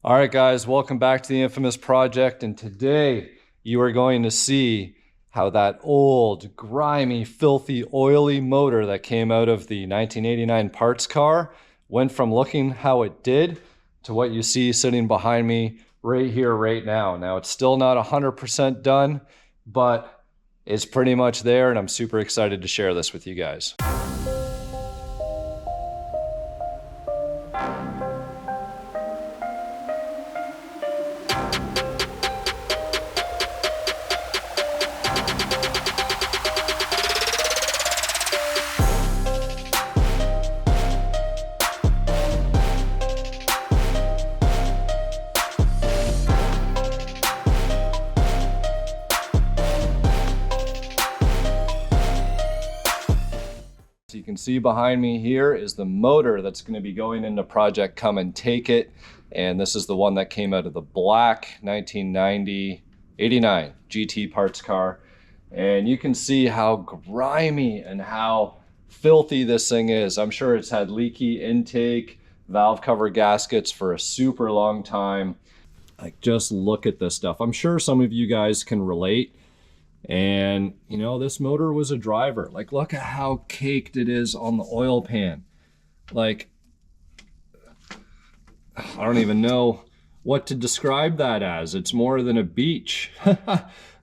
All right, guys, welcome back to the infamous project. And today you are going to see how that old, grimy, filthy, oily motor that came out of the 1989 parts car went from looking how it did to what you see sitting behind me right here, right now. Now, it's still not 100% done, but it's pretty much there, and I'm super excited to share this with you guys. So you can see behind me here is the motor that's going to be going into Project Come and Take It. And this is the one that came out of the black 1989 GT parts car. And you can see how grimy and how filthy this thing is. I'm sure it's had leaky intake, valve cover gaskets for a super long time. Like, just look at this stuff. I'm sure some of you guys can relate. And, you know, this motor was a driver. Like, look at how caked it is on the oil pan. Like, I don't even know what to describe that as. It's more than a beach.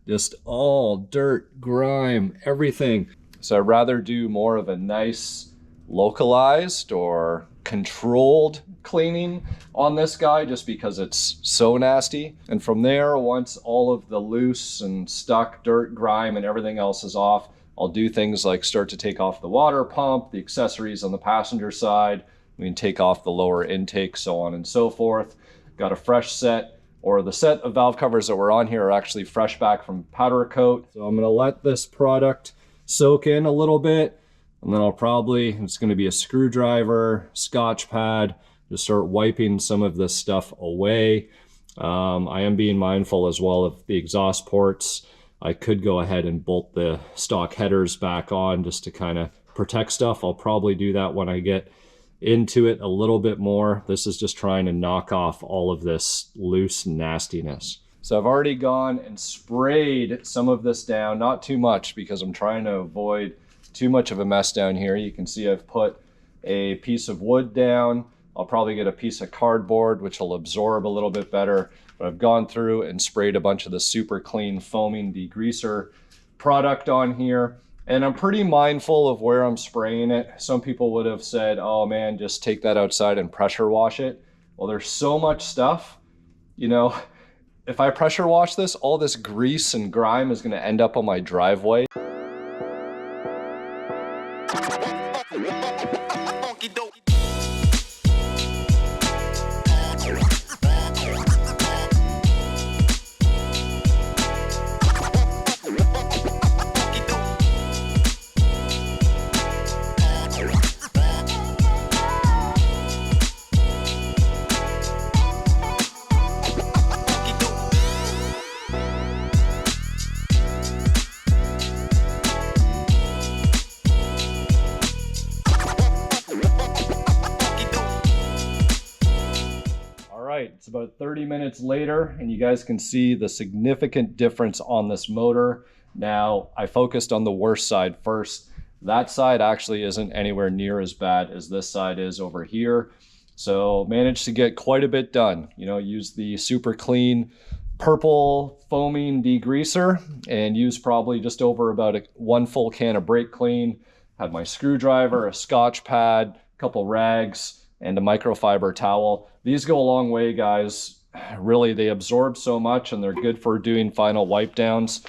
Just all dirt, grime, everything. So I'd rather do more of a nice localized or controlled cleaning on this guy, just because it's so nasty. And from there, once all of the loose and stuck dirt, grime, and everything else is off, I'll do things like start to take off the water pump, the accessories on the passenger side. We can take off the lower intake, so on and so forth. Got a fresh set, or the set of valve covers that were on here are actually fresh back from powder coat. So I'm gonna let this product soak in a little bit, and then I'll probably, it's gonna be a screwdriver, Scotch pad, just start wiping some of this stuff away. I am being mindful as well of the exhaust ports. I could go ahead and bolt the stock headers back on just to kind of protect stuff. I'll probably do that when I get into it a little bit more. This is just trying to knock off all of this loose nastiness. So I've already gone and sprayed some of this down, not too much because I'm trying to avoid too much of a mess down here. You can see I've put a piece of wood down. I'll probably get a piece of cardboard, which will absorb a little bit better. But I've gone through and sprayed a bunch of the super clean foaming degreaser product on here. And I'm pretty mindful of where I'm spraying it. Some people would have said, oh man, just take that outside and pressure wash it. Well, there's so much stuff, you know, if I pressure wash this, all this grease and grime is gonna end up on my driveway. It's about 30 minutes later, and you guys can see the significant difference on this motor. Now, I focused on the worst side first. That side actually isn't anywhere near as bad as this side is over here. So managed to get quite a bit done. You know, use the super clean purple foaming degreaser and use probably just over about one full can of brake clean. Had my screwdriver, a Scotch pad, a couple rags, and a microfiber towel. These go a long way, guys. Really, they absorb so much and they're good for doing final wipe downs.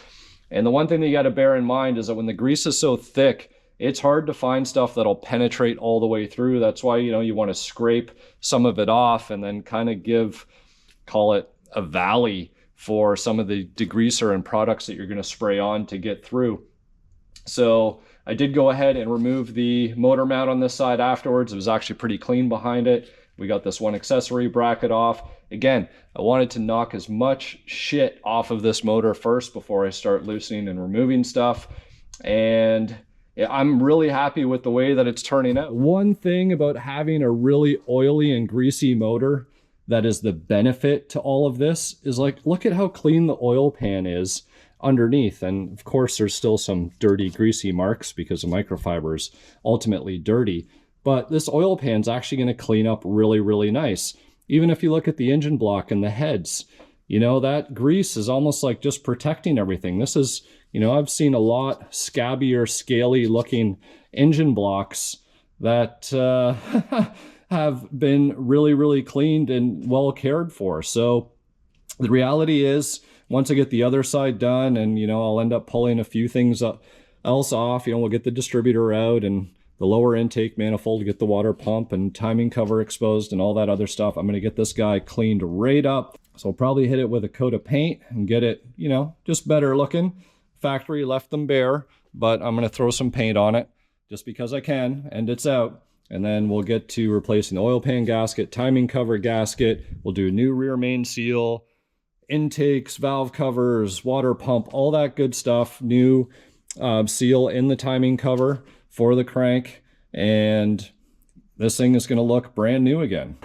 And the one thing that you got to bear in mind is that when the grease is so thick, it's hard to find stuff that'll penetrate all the way through. That's why, you know, you want to scrape some of it off and then kind of give, call it a valley for some of the degreaser and products that you're going to spray on to get through. So I did go ahead and remove the motor mount on this side afterwards. It was actually pretty clean behind it. We got this one accessory bracket off. Again, I wanted to knock as much shit off of this motor first before I start loosening and removing stuff. And yeah, I'm really happy with the way that it's turning out. One thing about having a really oily and greasy motor that is the benefit to all of this is like, look at how clean the oil pan is underneath. And of course, there's still some dirty, greasy marks because the microfiber is ultimately dirty. But this oil pan's actually going to clean up really, really nice. Even if you look at the engine block and the heads, you know, that grease is almost like just protecting everything. This is, you know, I've seen a lot scabbier, scaly looking engine blocks that have been really, really cleaned and well cared for. So the reality is, once I get the other side done, and, you know, I'll end up pulling a few things else off, you know, we'll get the distributor out and the lower intake manifold to get the water pump and timing cover exposed and all that other stuff. I'm going to get this guy cleaned right up. So I'll probably hit it with a coat of paint and get it, you know, just better looking. Factory left them bare, but I'm going to throw some paint on it just because I can, and it's out. And then we'll get to replacing the oil pan gasket, timing cover gasket. We'll do a new rear main seal, intakes, valve covers, water pump, all that good stuff. New seal in the timing cover for the crank, and this thing is going to look brand new again.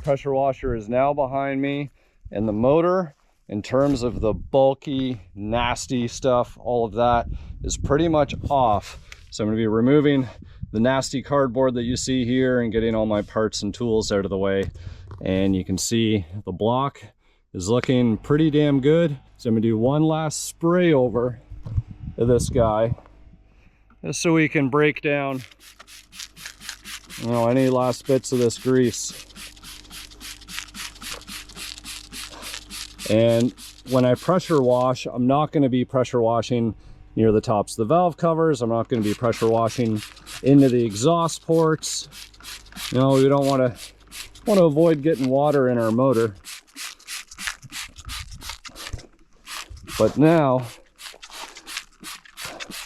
Pressure washer is now behind me, and the motor, in terms of the bulky, nasty stuff, all of that is pretty much off. So I'm going to be removing the nasty cardboard that you see here and getting all my parts and tools out of the way. And you can see the block is looking pretty damn good. So I'm going to do one last spray over to this guy, just so we can break down, you know, any last bits of this grease. And when I pressure wash, I'm not going to be pressure washing near the tops of the valve covers. I'm not going to be pressure washing into the exhaust ports. You know, we don't want to avoid getting water in our motor. But now,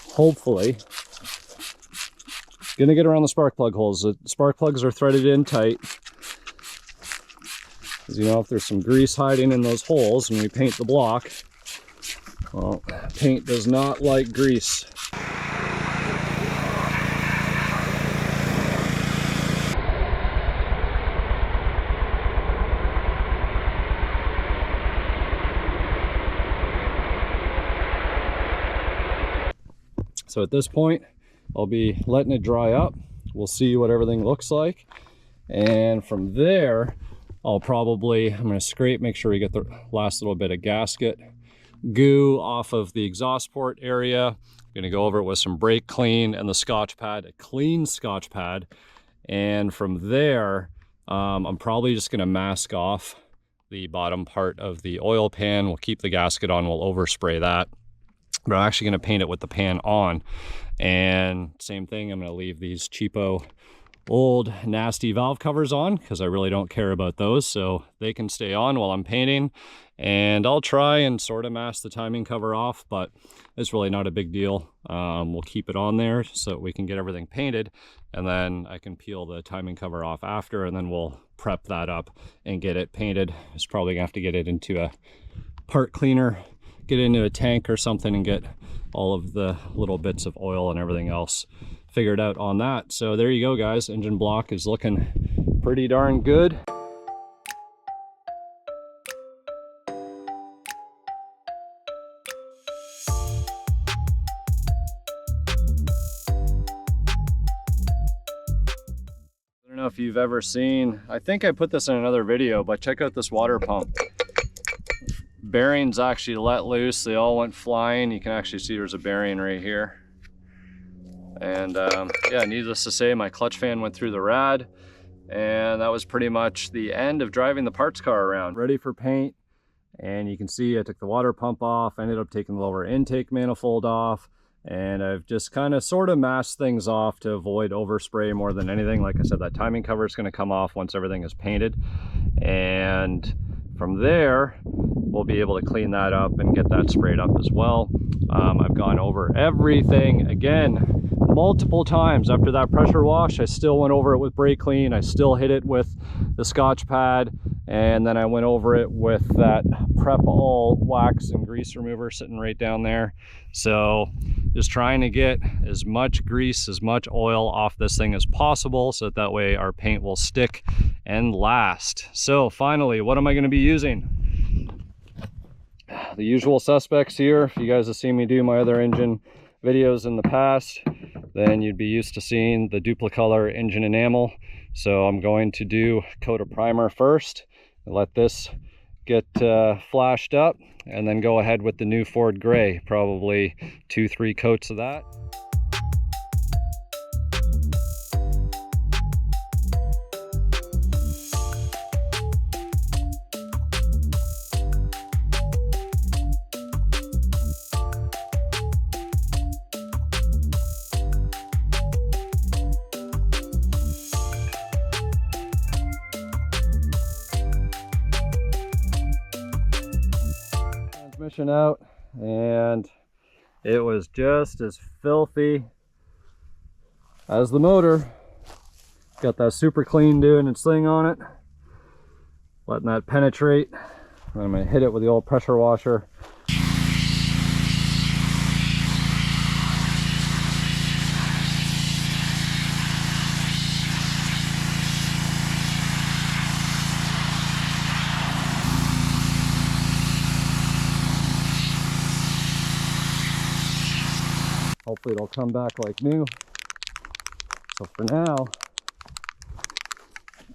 hopefully, going to get around the spark plug holes. The spark plugs are threaded in tight. Because, you know, if there's some grease hiding in those holes when we paint the block, well, paint does not like grease. So at this point, I'll be letting it dry up. We'll see what everything looks like. And from there, I'm going to scrape, make sure we get the last little bit of gasket goo off of the exhaust port area. I'm going to go over it with some brake clean and the Scotch pad, a clean Scotch pad. And from there, I'm probably just going to mask off the bottom part of the oil pan. We'll keep the gasket on, we'll overspray that. But I'm actually going to paint it with the pan on. And same thing, I'm going to leave these cheapo old nasty valve covers on because I really don't care about those, so they can stay on while I'm painting. And I'll try and sort of mask the timing cover off, but it's really not a big deal. We'll keep it on there so we can get everything painted, and then I can peel the timing cover off after, and then we'll prep that up and get it painted. It's probably gonna have to get it into a part cleaner, get it into a tank or something, and get all of the little bits of oil and everything else figured out on that. So there you go, guys. Engine block is looking pretty darn good. I don't know if you've ever seen, I think I put this in another video, but check out this water pump. Bearings actually let loose, they all went flying. You can actually see there's a bearing right here. And yeah, needless to say, my clutch fan went through the rad, and that was pretty much the end of driving the parts car around. Ready for paint, And you can see I took the water pump off, ended up taking the lower intake manifold off, and I've just kind of sort of masked things off to avoid overspray more than anything. Like I said, that timing cover is going to come off once everything is painted, and from there we'll be able to clean that up and get that sprayed up as well. I've gone over everything again multiple times. After that pressure wash, I still went over it with brake clean. I still hit it with the Scotch pad, and then I went over it with that Prep All wax and grease remover sitting right down there. So just trying to get as much grease, as much oil off this thing as possible, so that way our paint will stick and last. So finally, what am I going to be using? The usual suspects here. If you guys have seen me do my other engine videos in the past, then you'd be used to seeing the Duplicolor engine enamel. So I'm going to do coat of primer first, let this get flashed up, and then go ahead with the new Ford Gray, probably 2-3 coats of that. Transmission out, and it was just as filthy as the motor. Got that super clean doing its thing on it, letting that penetrate. And I'm going to hit it with the old pressure washer. Hopefully it'll come back like new. So for now,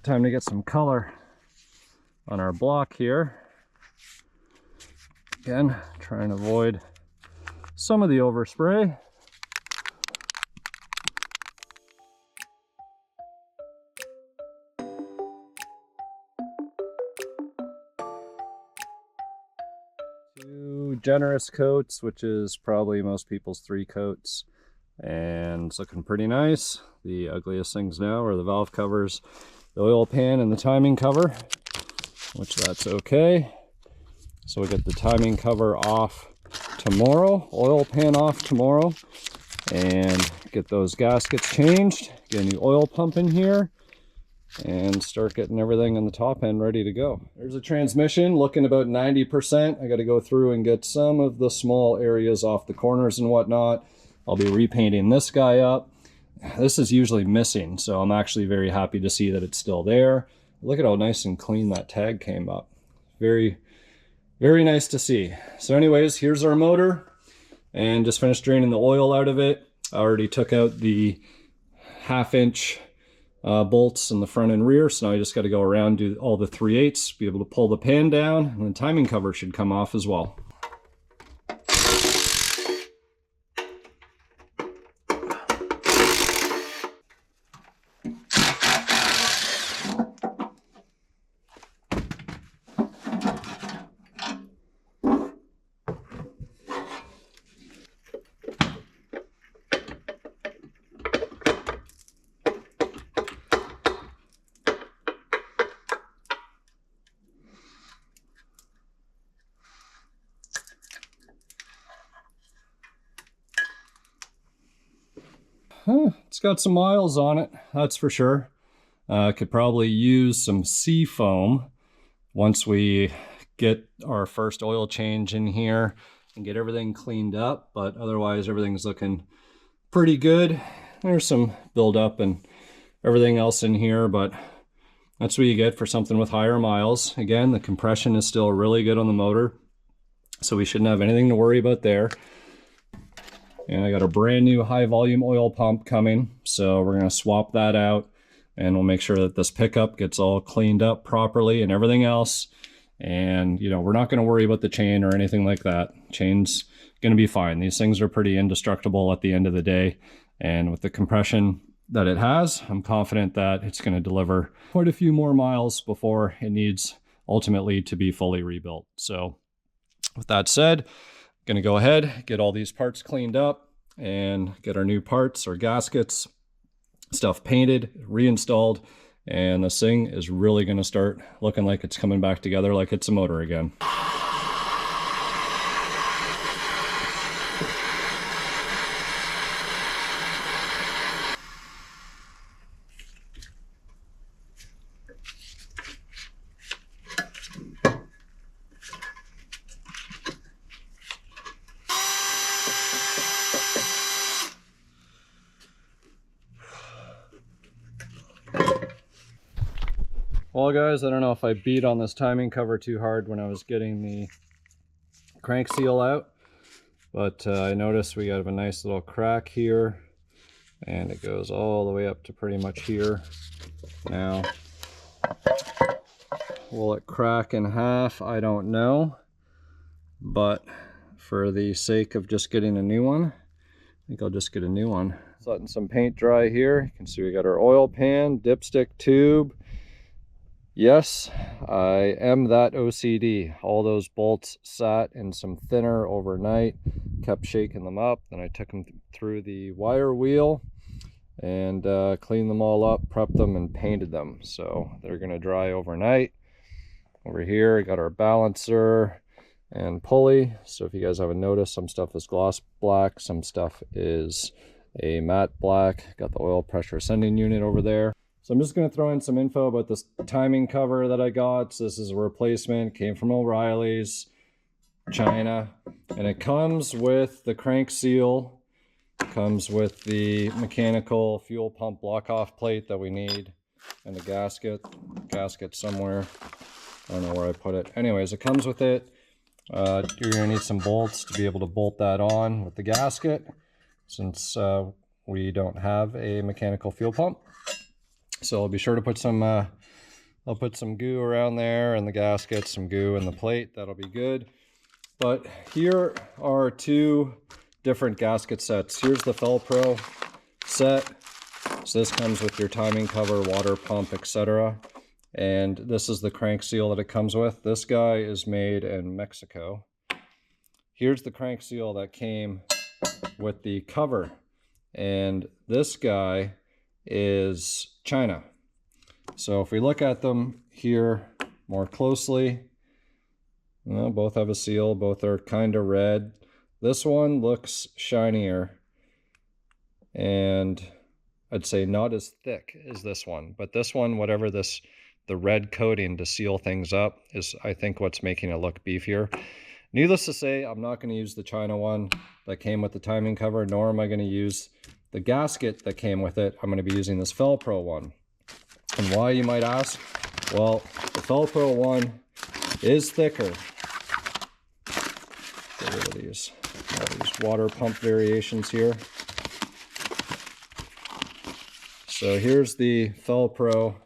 time to get some color on our block here. Again, trying to avoid some of the overspray. Two generous coats, which is probably most people's 3 coats, and it's looking pretty nice. The ugliest things now are the valve covers, the oil pan, and the timing cover, which that's okay. So we get the timing cover off tomorrow, oil pan off tomorrow, and get those gaskets changed, get a new oil pump in here, and start getting everything on the top end ready to go. There's a transmission looking about 90%. I got to go through and get some of the small areas off the corners and whatnot. I'll be repainting this guy up. This is usually missing, so I'm actually very happy to see that it's still there. Look at how nice and clean that tag came up. Very, very nice to see. So anyways, here's our motor, and just finished draining the oil out of it. I already took out the 1/2 inch bolts in the front and rear, so now I just got to go around, do all the 3/8, be able to pull the pan down, and the timing cover should come off as well. It's got some miles on it, that's for sure. Could probably use some sea foam once we get our first oil change in here and get everything cleaned up, but otherwise everything's looking pretty good. There's some buildup and everything else in here, but that's what you get for something with higher miles. Again, the compression is still really good on the motor, so we shouldn't have anything to worry about there. And I got a brand new high volume oil pump coming, so we're going to swap that out, and we'll make sure that this pickup gets all cleaned up properly and everything else. And you know, we're not going to worry about the chain or anything like that. Chain's going to be fine. These things are pretty indestructible at the end of the day, and with the compression that it has, I'm confident that it's going to deliver quite a few more miles before it needs ultimately to be fully rebuilt. So with that said, I'm going to go ahead, get all these parts cleaned up and get our new parts, our gaskets, stuff painted, reinstalled, and this thing is really going to start looking like it's coming back together like it's a motor again. Well guys, I don't know if I beat on this timing cover too hard when I was getting the crank seal out, but I noticed we have a nice little crack here, and it goes all the way up to pretty much here. Now, will it crack in half? I don't know, but for the sake of just getting a new one, I think I'll just get a new one. Letting some paint dry here. You can see we got our oil pan, dipstick tube. Yes, I am that OCD. All those bolts sat in some thinner overnight, kept shaking them up. Then I took them through the wire wheel and cleaned them all up, prepped them, and painted them. So they're going to dry overnight. Over here, I got our balancer and pulley. So if you guys haven't noticed, some stuff is gloss black, some stuff is a matte black. Got the oil pressure ascending unit over there. So I'm just going to throw in some info about this timing cover that I got. So this is a replacement, came from O'Reilly's, China, and it comes with the crank seal, comes with the mechanical fuel pump block-off plate that we need, and the gasket somewhere. I don't know where I put it. Anyways, it comes with it. You're going to need some bolts to be able to bolt that on with the gasket, since we don't have a mechanical fuel pump. So I'll be sure to put some, I'll put some goo around there and the gasket, some goo in the plate. That'll be good. But here are two different gasket sets. Here's the Felpro set. So this comes with your timing cover, water pump, etc. And this is the crank seal that it comes with. This guy is made in Mexico. Here's the crank seal that came with the cover. And this guy is China. So if we look at them here more closely, well, both have a seal, both are kind of red. This one looks shinier, and I'd say not as thick as this one, but this one, whatever the red coating to seal things up is, I think, what's making it look beefier. Needless to say, I'm not going to use the China one that came with the timing cover, nor am I going to use the gasket that came with it. I'm going to be using this Felpro one. And why, you might ask? Well, the Felpro one is thicker. Get rid of these, all these water pump variations here. So here's the Felpro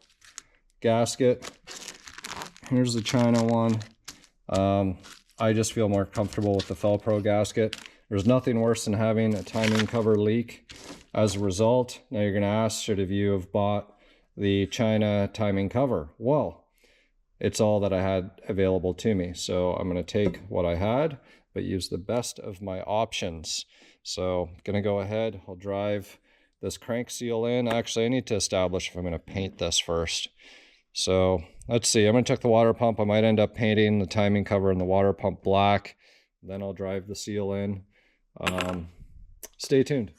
gasket. Here's the China one. I just feel more comfortable with the Felpro gasket. There's nothing worse than having a timing cover leak as a result. Now you're going to ask, should have you have bought the China timing cover? Well, it's all that I had available to me. So I'm going to take what I had, but use the best of my options. So I'm going to go ahead, I'll drive this crank seal in. Actually, I need to establish if I'm going to paint this first. So let's see, I'm going to check the water pump. I might end up painting the timing cover and the water pump black. Then I'll drive the seal in. Stay tuned.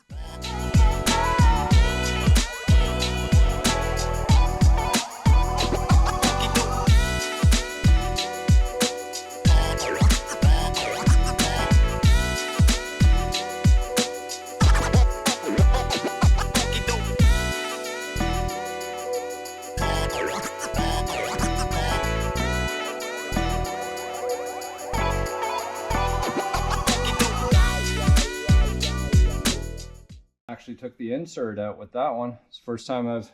Actually took the insert out with that one. It's the first time I've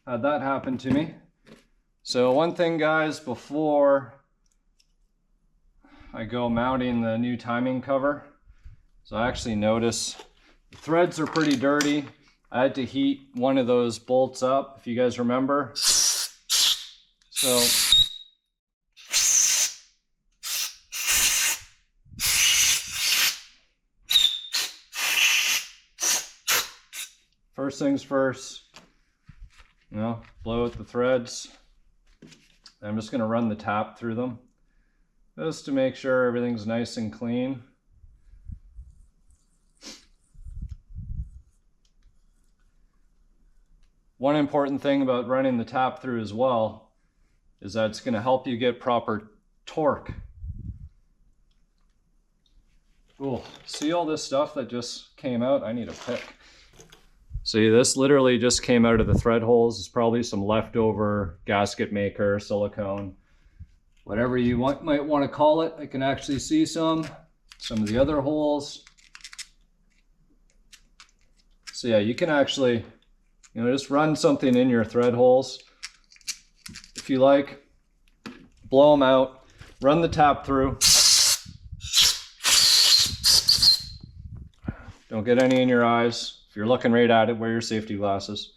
had that happen to me. So one thing, guys, before I go mounting the new timing cover, so I actually notice the threads are pretty dirty. I had to heat one of those bolts up, if you guys remember. So first things first, blow out the threads. I'm just going to run the tap through them just to make sure everything's nice and clean. One important thing about running the tap through as well is that it's going to help you get proper torque. Cool. See all this stuff that just came out? I need a pick. See, this literally just came out of the thread holes. It's probably some leftover gasket maker, silicone, whatever you might want to call it. I can actually see some of the other holes. So yeah, you can actually, just run something in your thread holes if you like, blow them out, run the tap through. Don't get any in your eyes. If you're looking right at it, wear your safety glasses.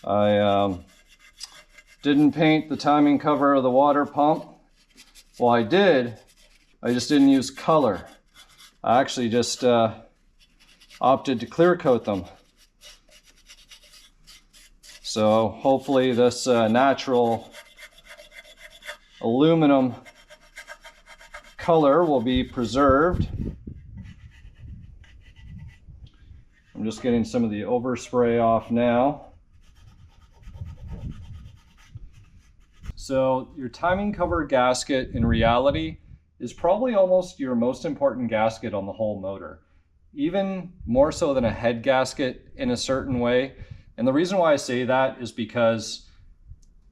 I didn't paint the timing cover of the water pump. Well, I did. I just didn't use color. I actually just opted to clear coat them. So hopefully this natural aluminum color will be preserved. I'm just getting some of the overspray off now. So your timing cover gasket in reality is probably almost your most important gasket on the whole motor, even more so than a head gasket in a certain way. And the reason why I say that is because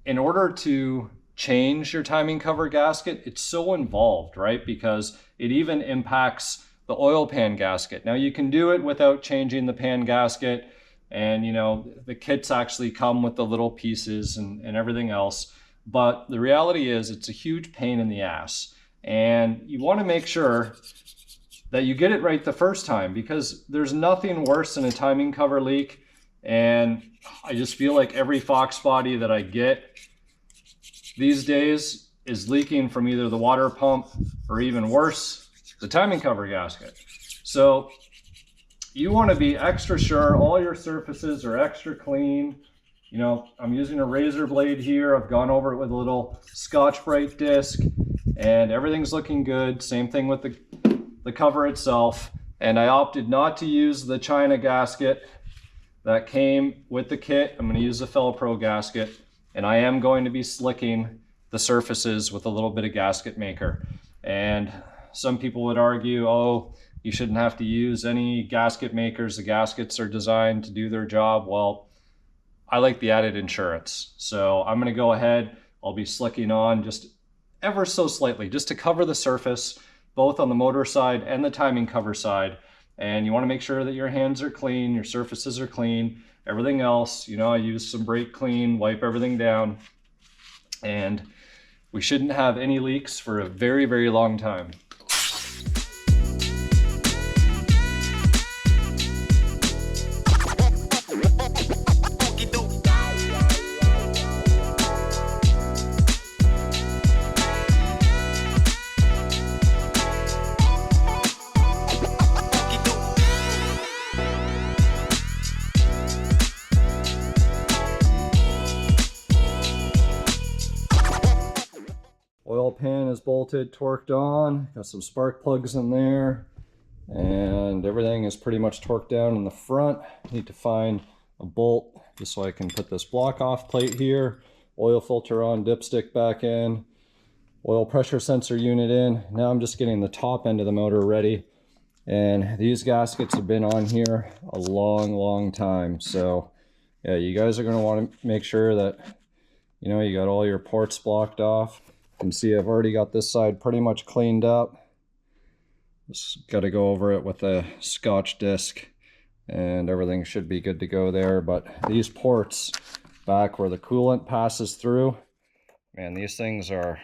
in order to change your timing cover gasket, it's so involved, right? Because it even impacts the oil pan gasket. Now you can do it without changing the pan gasket, and the kits actually come with the little pieces and everything else. But the reality is it's a huge pain in the ass. And you want to make sure that you get it right the first time, because there's nothing worse than a timing cover leak. And I just feel like every Foxbody that I get these days is leaking from either the water pump or, even worse, the timing cover gasket. So you want to be extra sure all your surfaces are extra clean. I'm using a razor blade here. I've gone over it with a little Scotch-Brite disc, and everything's looking good. Same thing with the cover itself. And I opted not to use the China gasket that came with the kit. I'm going to use the Felpro gasket, and I am going to be slicking the surfaces with a little bit of gasket maker. And some people would argue, oh, you shouldn't have to use any gasket makers. The gaskets are designed to do their job. Well, I like the added insurance. So I'm going to go ahead. I'll be slicking on just ever so slightly, just to cover the surface, both on the motor side and the timing cover side. And you want to make sure that your hands are clean, your surfaces are clean, everything else. I use some brake clean, wipe everything down. And we shouldn't have any leaks for a very, very long time. Oil pan is bolted, torqued on, got some spark plugs in there, and everything is pretty much torqued down in the front. Need to find a bolt just so I can put this block off plate here, oil filter on, dipstick back in, oil pressure sensor unit in. Now I'm just getting the top end of the motor ready, and these gaskets have been on here a long time. So yeah, you guys are going to want to make sure that you got all your ports blocked off. You can see I've already got this side pretty much cleaned up. Just got to go over it with a Scotch disc, and everything should be good to go there. But these ports back where the coolant passes through, man, these things are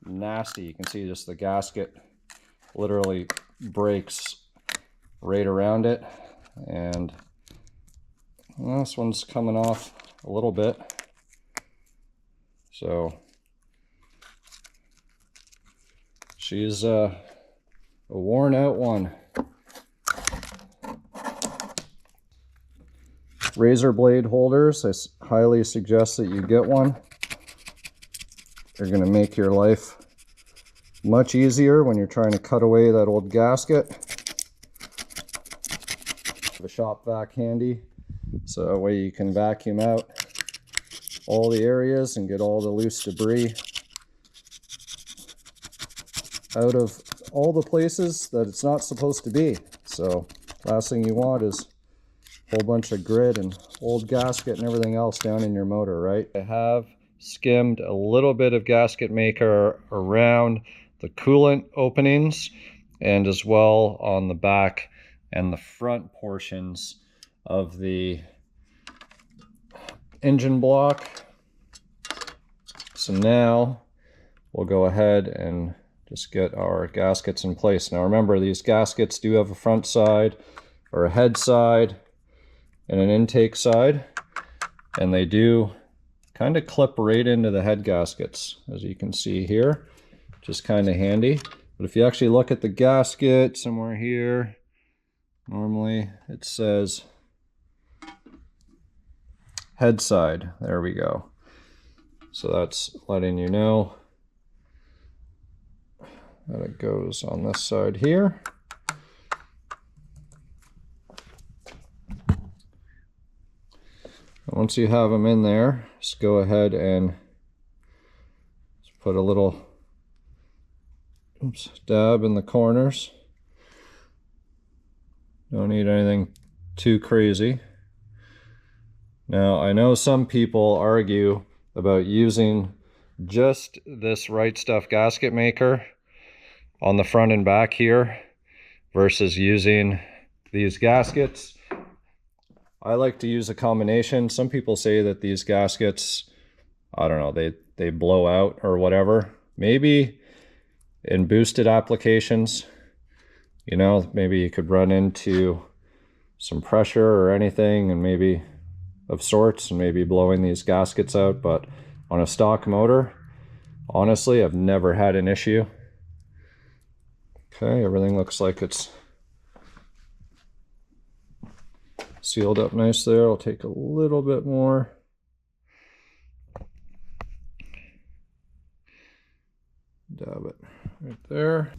nasty. You can see just the gasket literally breaks right around it, and this one's coming off a little bit. So she's a worn out one. Razor blade holders, I highly suggest that you get one. They're going to make your life much easier when you're trying to cut away that old gasket. Have a shop vac handy, so that way you can vacuum out all the areas and get all the loose debris out of all the places that it's not supposed to be. So last thing you want is a whole bunch of grit and old gasket and everything else down in your motor, right? I have skimmed a little bit of gasket maker around the coolant openings and as well on the back and the front portions of the engine block. So now we'll go ahead and just get our gaskets in place. Now remember, these gaskets do have a front side or a head side and an intake side, and they do kind of clip right into the head gaskets, as you can see here, just kind of handy. But if you actually look at the gasket somewhere here, normally it says head side. There we go. So that's letting you know that it goes on this side here. Once you have them in there, just go ahead and just put a little dab in the corners. Don't need anything too crazy. Now, I know some people argue about using just this Right Stuff gasket maker on the front and back here versus using these gaskets. I like to use a combination. Some people say that these gaskets, I don't know, they blow out or whatever. Maybe in boosted applications, you know, maybe you could run into some pressure or anything and maybe of sorts and maybe blowing these gaskets out. But on a stock motor, honestly, I've never had an issue. Okay, everything looks like it's sealed up nice there. I'll take a little bit more. Dab it right there.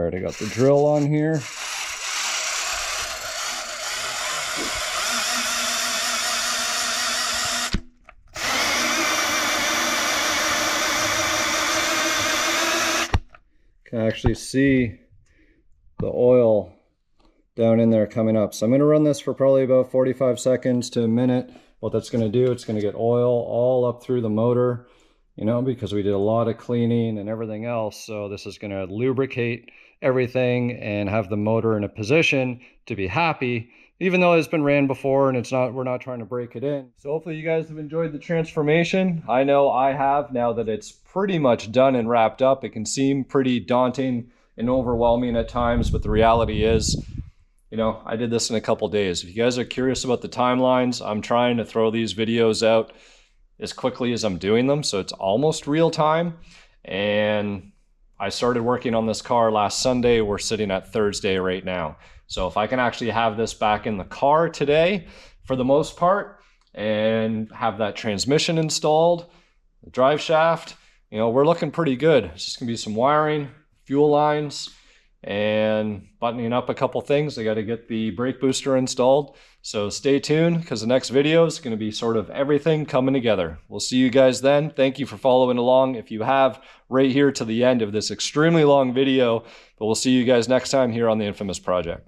I got the drill on here. Can actually see the oil down in there coming up. So I'm going to run this for probably about 45 seconds to a minute. What that's going to do, it's going to get oil all up through the motor, you know, because we did a lot of cleaning and everything else. So this is going to lubricate everything and have the motor in a position to be happy, even though it's been ran before and we're not trying to break it in. So hopefully you guys have enjoyed the transformation. I know I have, now that it's pretty much done and wrapped up. It can seem pretty daunting and overwhelming at times, but the reality is, you know, I did this in a couple days. If you guys are curious about the timelines, I'm trying to throw these videos out as quickly as I'm doing them, so it's almost real time. And I started working on this car last Sunday. We're sitting at Thursday right now. So if I can actually have this back in the car today, for the most part, and have that transmission installed, the drive shaft, you know, we're looking pretty good. It's just gonna be some wiring, fuel lines, and buttoning up a couple things. I got to get the brake booster installed. So stay tuned, because the next video is going to be sort of everything coming together. We'll see you guys then. Thank you for following along. If you have, right here to the end of this extremely long video, but we'll see you guys next time here on the Infamous Project.